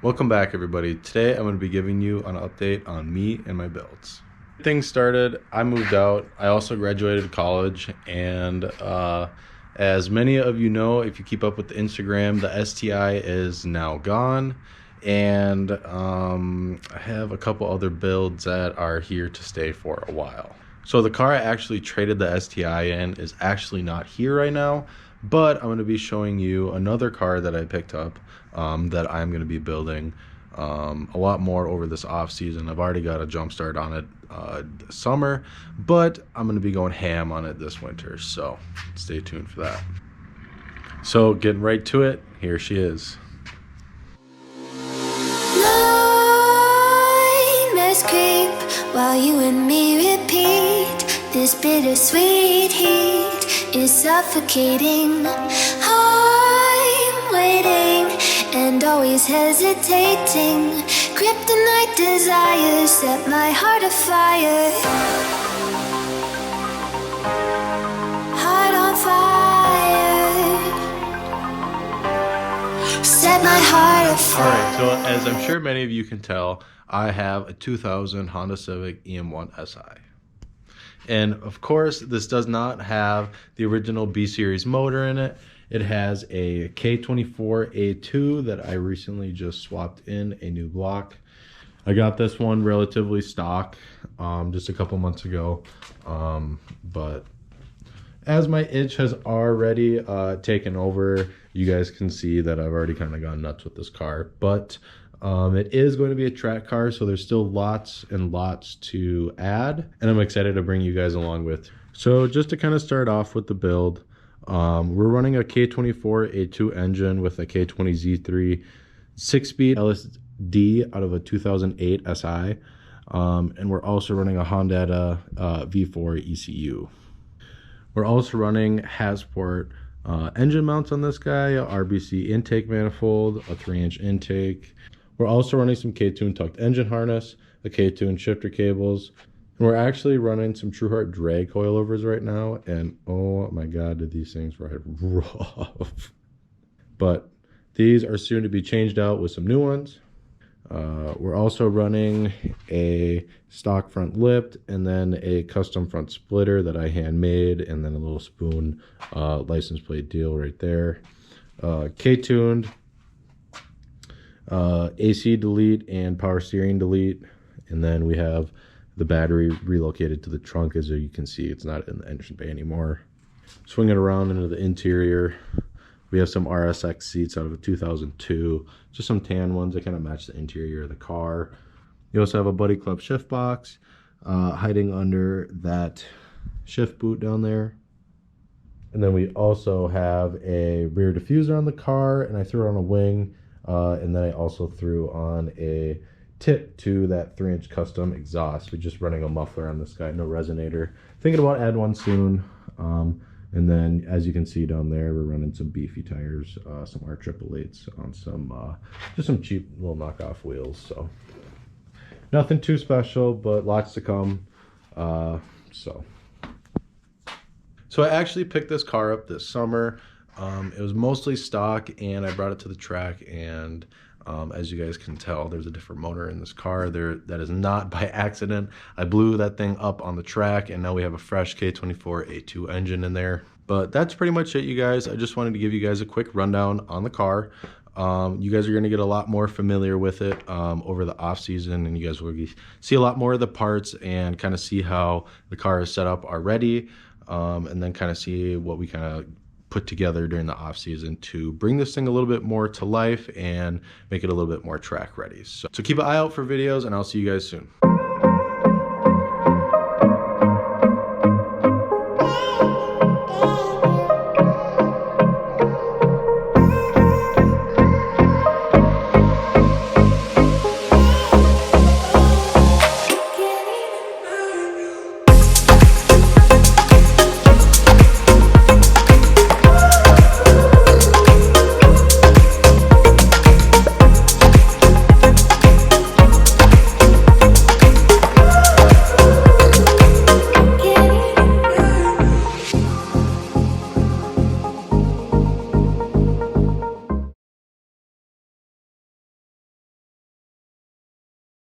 Welcome back, everybody. Today I'm going to be giving you an update on me and my builds. Things started, I moved out. I also graduated college, and as many of you know, if you keep up with the Instagram, the STI is now gone, and I have a couple other builds that are here to stay for a while. So the car I actually traded the STI in is actually not here right now, but I'm going to be showing you another car that I picked up that I'm going to be building a lot more over this off season. I've already got a jump start on it this summer, but I'm going to be going ham on it this winter, so stay tuned for that. So getting right to it, here she is. Nightmares creep while you and me repeat. This bittersweet heat is suffocating. I'm waiting and always hesitating. Kryptonite desires set my heart afire. Heart on fire. Set my heart afire. Alright, so as I'm sure many of you can tell, I have a 2000 Honda Civic Em1 Si. And of course, this does not have the original B series motor in it. It has a K24 A2 that I recently just swapped in a new block. I got this one relatively stock just a couple months ago, but as my itch has already taken over, you guys can see that I've already kind of gone nuts with this car. But it is going to be a track car, so there's still lots and lots to add, and I'm excited to bring you guys along with. So just to kind of start off with the build, we're running a K24 A2 engine with a K20 Z3 6-speed LSD out of a 2008 Si, and we're also running a Honda V4 ECU. We're also running Hasport engine mounts on this guy, a RBC intake manifold, a 3-inch intake. We're also running some K-Tune tucked engine harness, a K-Tune shifter cables, and we're actually running some TrueHeart drag coilovers right now, and oh my god, did these things ride rough. But these are soon to be changed out with some new ones. We're also running a stock front lift and then a custom front splitter that I handmade, and then a little spoon license plate deal right there. K-tuned AC delete and power steering delete, and then we have the battery relocated to the trunk. As you can see, it's not in the engine bay anymore. Swinging around into the interior, we have some RSX seats out of a 2002, just some tan ones that kind of match the interior of the car. You also have a Buddy Club shift box hiding under that shift boot down there. And then we also have a rear diffuser on the car, and I threw on a wing, and then I also threw on a tip to that 3-inch custom exhaust. We're just running a muffler on this guy, no resonator. Thinking about add one soon. And then, as you can see down there, we're running some beefy tires, some R888s on some, just some cheap little knockoff wheels. So nothing too special, but lots to come. So I actually picked this car up this summer. It was mostly stock, and I brought it to the track, and as you guys can tell, there's a different motor in this car. That is not by accident. I blew that thing up on the track, and now we have a fresh K24 A2 engine in there. But that's pretty much it, you guys. I just wanted to give you guys a quick rundown on the car. You guys are going to get a lot more familiar with it over the off season, and you guys will see a lot more of the parts and kind of see how the car is set up already, and then kind of see what we kind of put together during the off season to bring this thing a little bit more to life and make it a little bit more track ready. So keep an eye out for videos, and I'll see you guys soon.